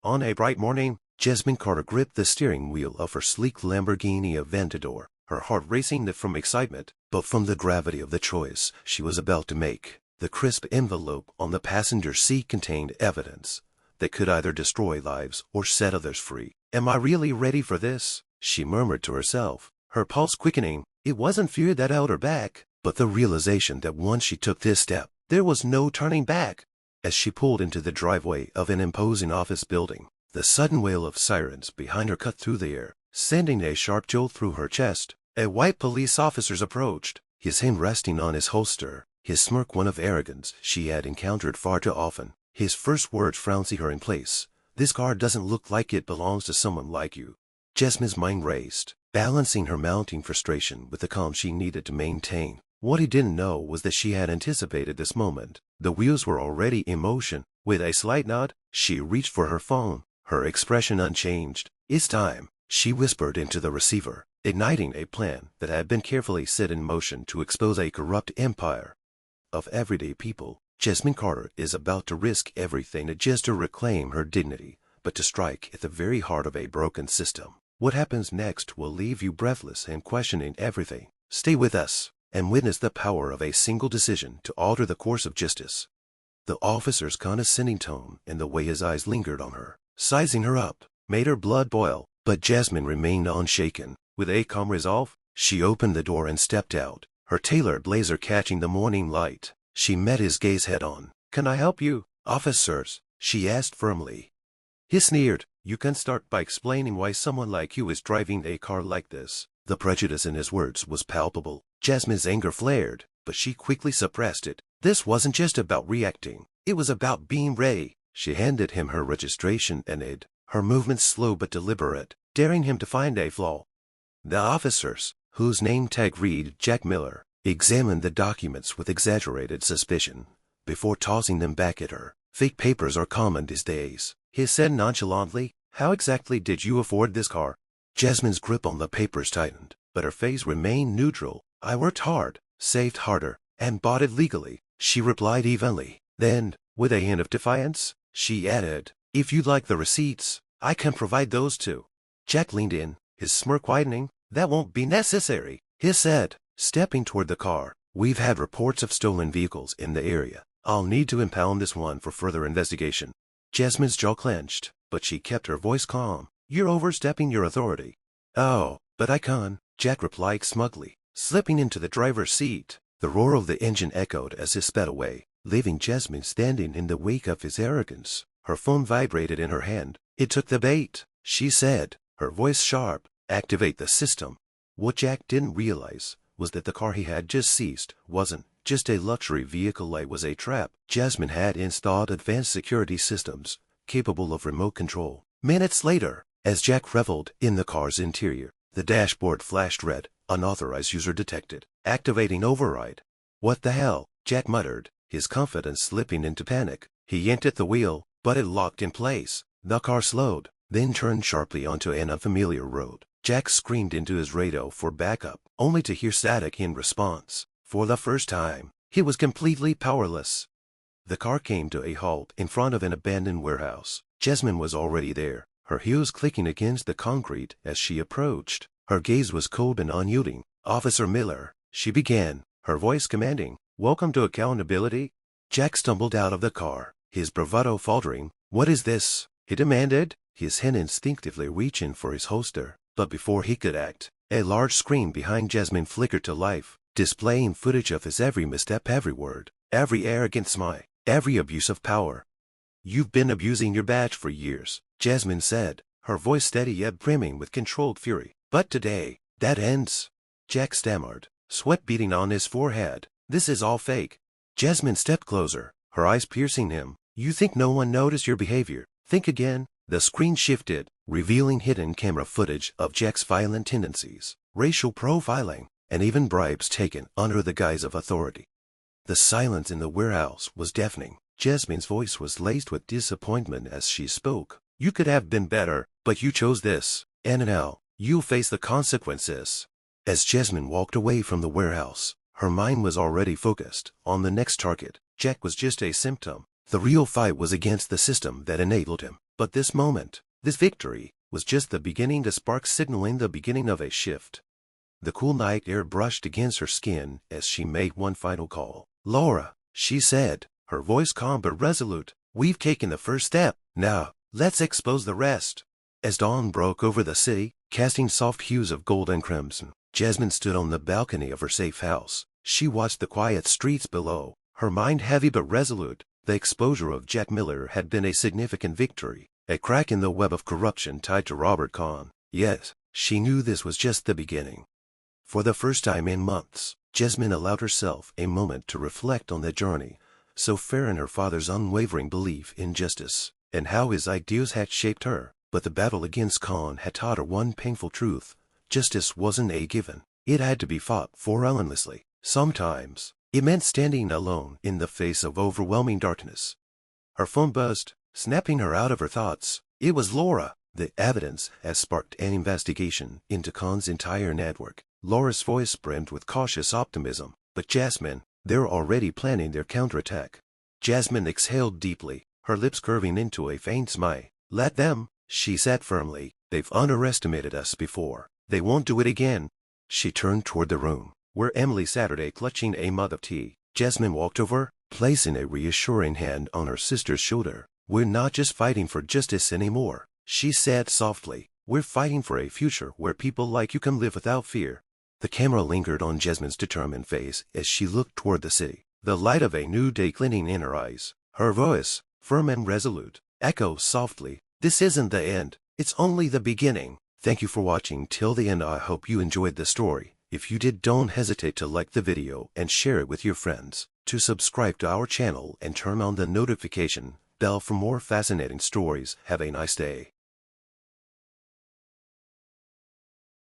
On a bright morning, Jasmine Carter gripped the steering wheel of her sleek Lamborghini Aventador, her heart racing not from excitement, but from the gravity of the choice she was about to make. The crisp envelope on the passenger seat contained evidence that could either destroy lives or set others free. "Am I really ready for this?" she murmured to herself, her pulse quickening. It wasn't fear that held her back, but the realization that once she took this step, there was no turning back. As she pulled into the driveway of an imposing office building, the sudden wail of sirens behind her cut through the air, sending a sharp jolt through her chest. A white police officer approached, his hand resting on his holster, his smirk one of arrogance she had encountered far too often. His first words frowned her in place. "This car doesn't look like it belongs to someone like you." Jasmine's mind raced, balancing her mounting frustration with the calm she needed to maintain. What he didn't know was that she had anticipated this moment. The wheels were already in motion. With a slight nod, she reached for her phone, her expression unchanged. "It's time," she whispered into the receiver, igniting a plan that had been carefully set in motion to expose a corrupt empire of everyday people. Jasmine Carter is about to risk everything not just to reclaim her dignity, but to strike at the very heart of a broken system. What happens next will leave you breathless and questioning everything. Stay with us and witness the power of a single decision to alter the course of justice. The officer's condescending tone and the way his eyes lingered on her, sizing her up, made her blood boil, but Jasmine remained unshaken. With a calm resolve, she opened the door and stepped out, her tailored blazer catching the morning light. She met his gaze head-on. "Can I help you, officers?" she asked firmly. He sneered. "You can start by explaining why someone like you is driving a car like this." The prejudice in his words was palpable. Jasmine's anger flared, but she quickly suppressed it. This wasn't just about reacting. It was about being ready. She handed him her registration and ID, her movements slow but deliberate, daring him to find a flaw. The officers, whose name tag read Jack Miller, examined the documents with exaggerated suspicion before tossing them back at her. "Fake papers are common these days," he said nonchalantly. "How exactly did you afford this car?" Jasmine's grip on the papers tightened, but her face remained neutral. "I worked hard, saved harder, and bought it legally," she replied evenly. Then, with a hint of defiance, she added, "If you'd like the receipts, I can provide those too." Jack leaned in, his smirk widening. "That won't be necessary," he said, stepping toward the car. "We've had reports of stolen vehicles in the area. I'll need to impound this one for further investigation." Jasmine's jaw clenched, but she kept her voice calm. "You're overstepping your authority." "Oh, but I can," Jack replied smugly, slipping into the driver's seat. The roar of the engine echoed as he sped away, leaving Jasmine standing in the wake of his arrogance. Her phone vibrated in her hand. "It took the bait," she said, her voice sharp. "Activate the system." What Jack didn't realize was that the car he had just seized wasn't just a luxury vehicle, it was a trap. Jasmine had installed advanced security systems capable of remote control. Minutes later, as Jack reveled in the car's interior, the dashboard flashed red. "Unauthorized user detected. Activating override." "What the hell?" Jack muttered, his confidence slipping into panic. He yanked at the wheel, but it locked in place. The car slowed, then turned sharply onto an unfamiliar road. Jack screamed into his radio for backup, only to hear static in response. For the first time, he was completely powerless. The car came to a halt in front of an abandoned warehouse. Jasmine was already there, her heels clicking against the concrete as she approached. Her gaze was cold and unyielding. "Officer Miller," she began, her voice commanding. "Welcome to accountability." Jack stumbled out of the car, his bravado faltering. "What is this?" he demanded, his hand instinctively reaching for his holster. But before he could act, a large screen behind Jasmine flickered to life, displaying footage of his every misstep, every word, every arrogant smile, every abuse of power. "You've been abusing your badge for years," Jasmine said, her voice steady yet brimming with controlled fury. "But today, that ends." Jack stammered, sweat beading on his forehead. "This is all fake." Jasmine stepped closer, her eyes piercing him. "You think no one noticed your behavior? Think again." The screen shifted, revealing hidden camera footage of Jack's violent tendencies, racial profiling, and even bribes taken under the guise of authority. The silence in the warehouse was deafening. Jasmine's voice was laced with disappointment as she spoke. "You could have been better, but you chose this, and now you'll face the consequences." As Jasmine walked away from the warehouse, her mind was already focused on the next target. Jack was just a symptom. The real fight was against the system that enabled him. But this moment, this victory, was just the beginning, the spark signaling the beginning of a shift. The cool night air brushed against her skin as she made one final call. "Laura," she said, her voice calm but resolute, "we've taken the first step. Now, let's expose the rest." As dawn broke over the city, casting soft hues of gold and crimson, Jasmine stood on the balcony of her safe house. She watched the quiet streets below, her mind heavy but resolute. The exposure of Jack Miller had been a significant victory, a crack in the web of corruption tied to Robert Kahn. Yet, she knew this was just the beginning. For the first time in months, Jasmine allowed herself a moment to reflect on the journey, so fair in her father's unwavering belief in justice, and how his ideals had shaped her. But the battle against Kahn had taught her one painful truth. Justice wasn't a given. It had to be fought for relentlessly. Sometimes, it meant standing alone in the face of overwhelming darkness. Her phone buzzed, snapping her out of her thoughts. It was Laura. The evidence had sparked an investigation into Kahn's entire network. Laura's voice brimmed with cautious optimism. "But Jasmine, they're already planning their counterattack." Jasmine exhaled deeply, her lips curving into a faint smile. "Let them," she said firmly. "They've underestimated us before. They won't do it again." She turned toward the room where Emily sat clutching a mug of tea. Jasmine walked over, placing a reassuring hand on her sister's shoulder. "We're not just fighting for justice anymore," she said softly. "We're fighting for a future where people like you can live without fear." The camera lingered on Jasmine's determined face as she looked toward the city, the light of a new day glinting in her eyes. Her voice, firm and resolute, echoed softly, "This isn't the end. It's only the beginning." Thank you for watching till the end. I hope you enjoyed the story. If you did, don't hesitate to like the video and share it with your friends. To subscribe to our channel and turn on the notification bell for more fascinating stories. Have a nice day.